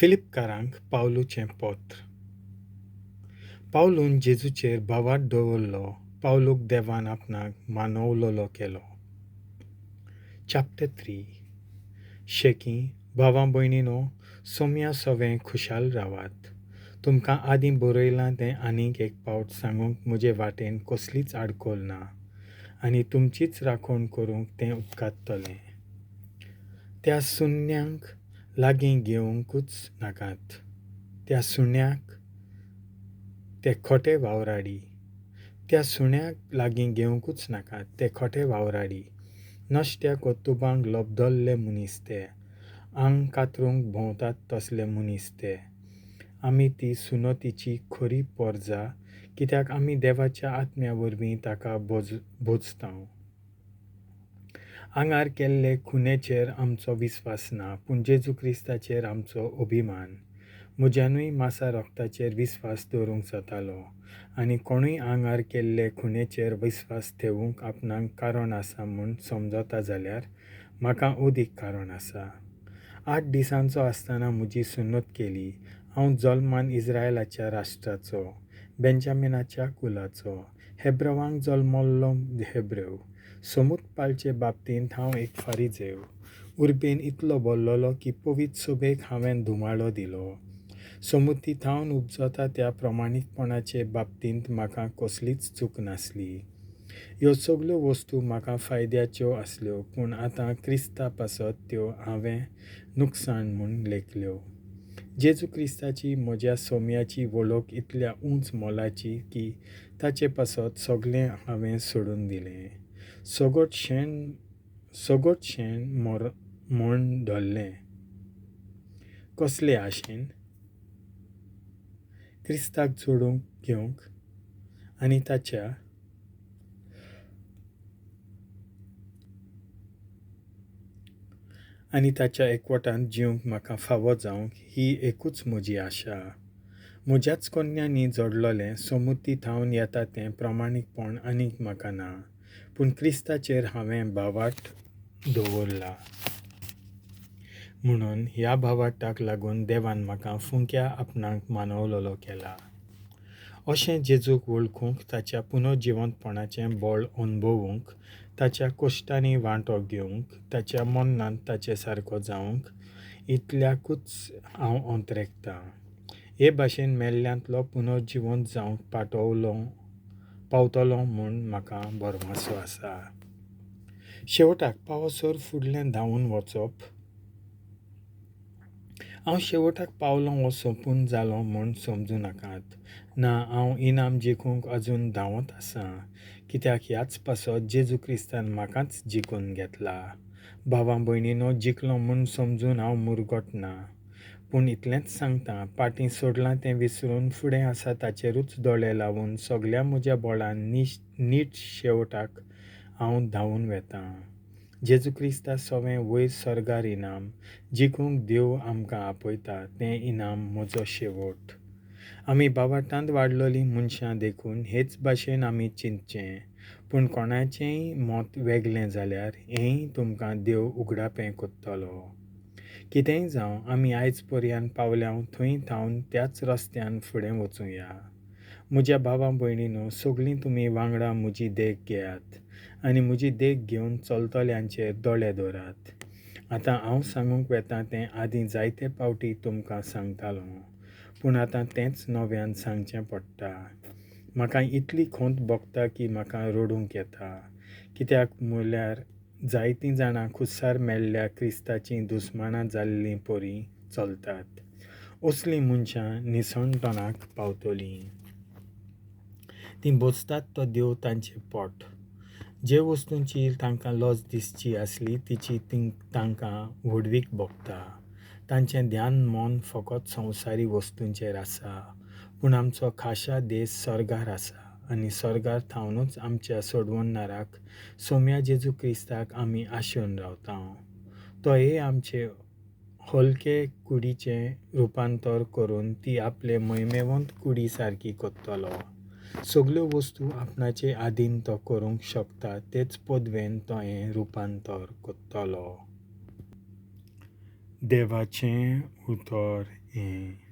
Filipkarank Pauluchem Potr Paulun Jezuचेर भावार्थ दवरलो पावलूक देवान आपणाक मानवलोलो केलो. चॅप्टर 3 शेकी भावां भयणीनो सोम्या सवें खुशाल रावात. तुमकां आदीं बरयलां तें आनीक एक पावट सांगूंक म्हजे वाटेन कसलीच आडखोल ना आनी तुमचीच राखण करूंक तें उपकारतलें. त्या सुन्यांक लागीं घेवंकूच नाकात. त्या सुण्याक ते खोटे वावराडी. त्या सुण्याक लागीं घेवंकूच नाकात. ते खोटे वावराडी. नश्ट्या कोतुबांक लोबदल्ले मनीस ते. आंग कातरूंक भोंवतात तसले मनीस ते. आमी ती सुनतीची खरी पोरजां कित्याक आमी देवाच्या आत्म्या वरवीं ताका भोजतांव. आंगार केल्ले खुनेचेर आमचो विस्वास ना पूण जेजू क्रिस्ताचेर आमचो अभिमान. म्हज्यानूय मासा रोगताचेर विस्वास दवरूंक जातालो आनी कोणूय आंगार केल्ले खुनेचेर विस्वास ठेवूंक आपणाक कारण आसा म्हूण समजता जाल्यार म्हाका अदीक कारण आसा. 8 दिसांचो आसतना म्हजी सुन्नत केली. हांव जल्मान इस्रायलाच्या राष्ट्राचो, बेंजामिनाच्या कुलाचो, हेब्रवांक जल्मल्लो हेब्रेव. समूत पाळचे बाबतींत हांव एक फारिजेव. उर्बेन इतलो बोल्लोलो की पवित्र सभेक हांवें धुमाळो दिलो. समूतीत हांव उपजता त्या प्रमाणीकपणाचे बाबतींत म्हाका कसलीच चूक नासली. ह्यो सगल्यो वस्तू म्हाका फायद्याच्यो आसल्यो पूण आतां क्रिस्ता पासत त्यो हांवें नुकसाण म्हूण लेखल्यो. जेजू क्रिस्ताची म्हज्या सोम्याची वळख इतल्या उंच मोलाची की ताचे पासत सगळें हांवें सोडून दिलें. सगोट शेण म्हूण धरलें. कसले आशेन? क्रिस्ताक जोडून घेवंक आनी ताच्या एकवटांत जिवंक म्हाका फावो जावंक ही एकूच म्हजी आशा. म्हज्याच कन्यांनी जोडलोलें समूतीत हांव येता तें प्रामाणीकपण आनीक म्हाका ना पूण क्रिस्ताचेर हांवें भावार्थ दवरला. म्हणून ह्या भावार्थाक लागून देवान म्हाका फुंक्या आपणाक मानवलोलो केला. अशें जेजूक वळखूंक, ताच्या पुनर्जिवंतपणाचें बळ अनुभवूंक, ताच्या कश्टांनी वांटो घेवंक, ताच्या मरणांत ताचे सारको जावंक इतल्याकूच हांव अंतरेकतां. हे भाशेन मेल्ल्यांतलो पुनर्जिवंत जावंक पावतलों म्हूण म्हाका भरवंसो आसा. शेवटाक पावसोर फुडलें धांवून वचप. हांव शेवटाक पावलों वो सोंपून जालों म्हूण समजूं नाकात. ना, हांव इनाम जिखूंक अजून धांवत आसां कित्याक ह्याच पासत जेजू क्रिस्तान म्हाकाच जिखून घेतला. भावां भयणीनो, जिखलों म्हूण समजून हांव मुरगोट ना पूण इतलेंच सांगतां, फाटीं सोडलां तें विसरून फुडें आसा ताचेरूच दोळे लावून सगळ्या म्हज्या बळान नीट शेवटाक हांव धांवून वेतां. जेजू क्रिस्ता सवें वयर सर्गार इनाम जिखूंक देव आमकां आपयता तें इनाम म्हजो शेवट. आमी भावार्थांत वाडलोलीं मनशां देखून हेच भाशेन आमी चिंतचें पूण कोणाचेंय मत वेगळें जाल्यार हेंय तुमकां देव उगडापें कोत्तलो. कितेंय जावं, आमी आयज पर्यान पावल्याव थंय थावन त्याच रस्त्यान फुडें वचूया. म्हज्या भावां भयणीनो, सगळीं तुमी वांगडा म्हजी देख घेयात आनी म्हजी देख घेवन चलतल्यांचेर दोळे दवरात. आतां हांव सांगूंक वेतां तें आदीं जायते फावटी तुमकां सांगतालों पूण आतां तेंच नव्यान सांगचें पडटा. म्हाका इतली खोंत भोगता की म्हाका रडूंक येता. कित्याक म्हळ्यार जायतीं जाणां खुस्सार मेल्ल्या क्रिस्ताचीं दुस्मानां जाल्लीं परी चलतात. असलीं मनशां निसणटणाक पावतलीं. तीं बोचतात तो देव तांचें पोट. जे वस्तूंची तांकां लज दिसची आसली तिची तांकां व्हडवीक भोगता. तांचें ध्यान मन फकत संवसारी वस्तूंचेर आसा पूण आमचो खाशा देश सर्गार आसा आनी सर्गार थावनूच आमच्या सोडवणाराक सोम्या जेजू क्रिस्ताक आमी आशेवन रावतां. तो हे आमचे हलके कुडीचें रुपांतर करून ती आपले महिमेवंत कुडी सारकी कोत्तलो. सगल्यो वस्तू आपणाचे आदीन तो करूंक शकता तेच पदवेन तो हें रुपांतर कोत्तलो. देवाचें उतर हें